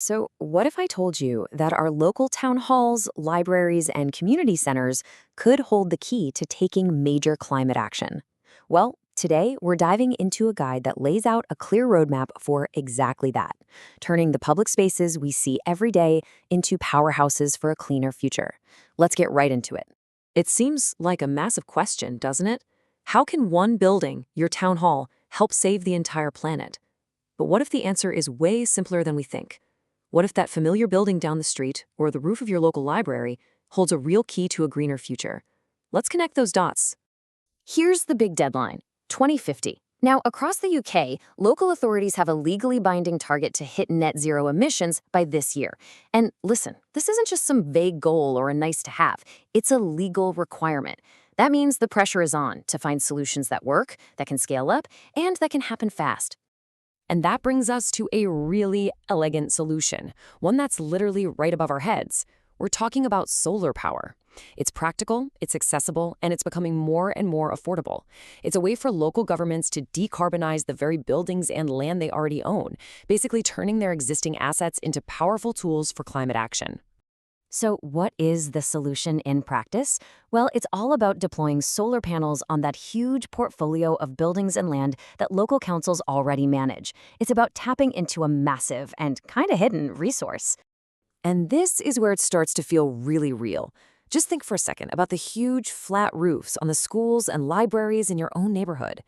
So, what if I told you that our local town halls, libraries, and community centers could hold the key to taking major climate action? Well, today we're diving into a guide that lays out a clear roadmap for exactly that, turning the public spaces we see every day into powerhouses for a cleaner future. Let's get right into it. It seems like a massive question, doesn't it? How can one building, your town hall, help save the entire planet? But what if the answer is way simpler than we think? What if that familiar building down the street or the roof of your local library holds a real key to a greener future? Let's connect those dots. Here's the big deadline, 2050. Now, across the UK, local authorities have a legally binding target to hit net zero emissions by this year. And listen, this isn't just some vague goal or a nice to have. It's a legal requirement. That means the pressure is on to find solutions that work, that can scale up, and that can happen fast. And that brings us to a really elegant solution, one that's literally right above our heads. We're talking about solar power. It's practical, it's accessible, and it's becoming more and more affordable. It's a way for local governments to decarbonize the very buildings and land they already own, basically turning their existing assets into powerful tools for climate action. So what is the solution in practice? Well, it's all about deploying solar panels on that huge portfolio of buildings and land that local councils already manage. It's about tapping into a massive and kind of hidden resource. And this is where it starts to feel really real. Just think for a second about the huge flat roofs on the schools and libraries in your own neighborhood.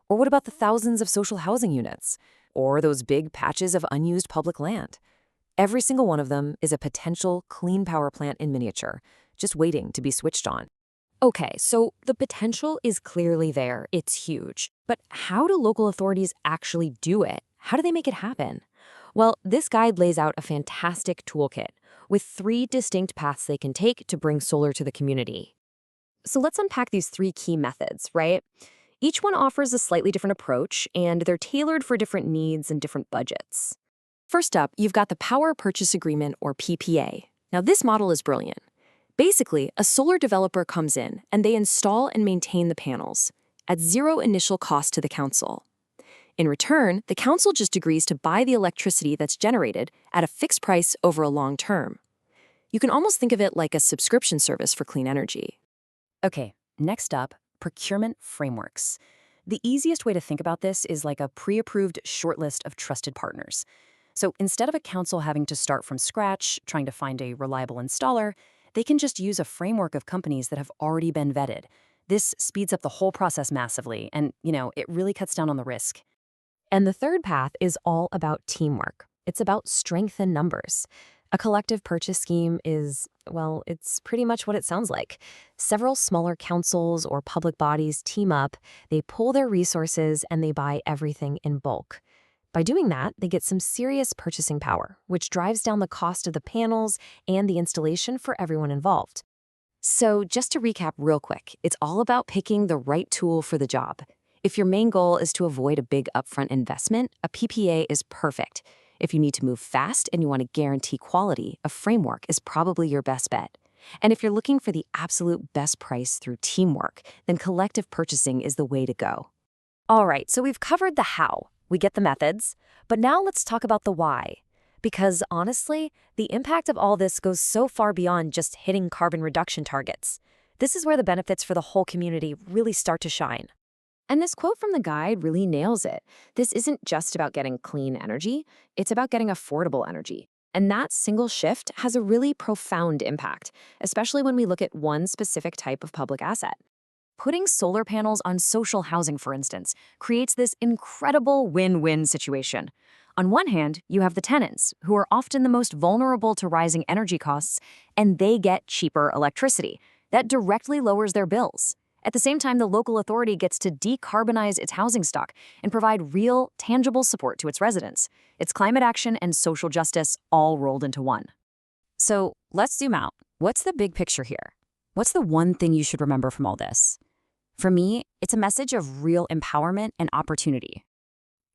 Or what about the thousands of social housing units? Or those big patches of unused public land? Every single one of them is a potential clean power plant in miniature, just waiting to be switched on. Okay, so the potential is clearly there. It's huge. But how do local authorities actually do it? How do they make it happen? Well, this guide lays out a fantastic toolkit with 3 distinct paths they can take to bring solar to the community. So let's unpack these 3 key methods, right? Each one offers a slightly different approach, and they're tailored for different needs and different budgets. First up, you've got the Power Purchase Agreement, or PPA. Now, this model is brilliant. Basically, a solar developer comes in and they install and maintain the panels at zero initial cost to the council. In return, the council just agrees to buy the electricity that's generated at a fixed price over a long term. You can almost think of it like a subscription service for clean energy. Okay, next up, procurement frameworks. The easiest way to think about this is like a pre-approved shortlist of trusted partners. So instead of a council having to start from scratch, trying to find a reliable installer, they can just use a framework of companies that have already been vetted. This speeds up the whole process massively, and, it really cuts down on the risk. And the third path is all about teamwork. It's about strength in numbers. A collective purchase scheme is, well, it's pretty much what it sounds like. Several smaller councils or public bodies team up, they pool their resources, and they buy everything in bulk. By doing that, they get some serious purchasing power, which drives down the cost of the panels and the installation for everyone involved. So just to recap real quick, it's all about picking the right tool for the job. If your main goal is to avoid a big upfront investment, a PPA is perfect. If you need to move fast and you want to guarantee quality, a framework is probably your best bet. And if you're looking for the absolute best price through teamwork, then collective purchasing is the way to go. All right, so we've covered the how. We get the methods, but now let's talk about the why. Because honestly, the impact of all this goes so far beyond just hitting carbon reduction targets. This is where the benefits for the whole community really start to shine. And this quote from the guide really nails it. This isn't just about getting clean energy, it's about getting affordable energy. And that single shift has a really profound impact, especially when we look at one specific type of public asset. Putting solar panels on social housing, for instance, creates this incredible win-win situation. On one hand, you have the tenants, who are often the most vulnerable to rising energy costs, and they get cheaper electricity. That directly lowers their bills. At the same time, the local authority gets to decarbonize its housing stock and provide real, tangible support to its residents. It's climate action and social justice all rolled into one. So let's zoom out. What's the big picture here? What's the one thing you should remember from all this? For me, it's a message of real empowerment and opportunity.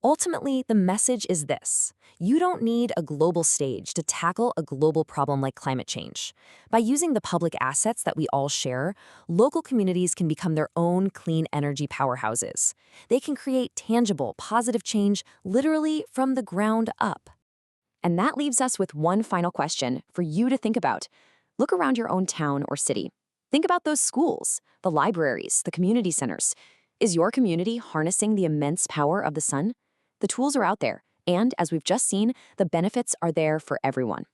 Ultimately, the message is this: you don't need a global stage to tackle a global problem like climate change. By using the public assets that we all share, local communities can become their own clean energy powerhouses. They can create tangible, positive change literally from the ground up. And that leaves us with one final question for you to think about. Look around your own town or city. Think about those schools, the libraries, the community centers. Is your community harnessing the immense power of the sun? The tools are out there, and as we've just seen, the benefits are there for everyone.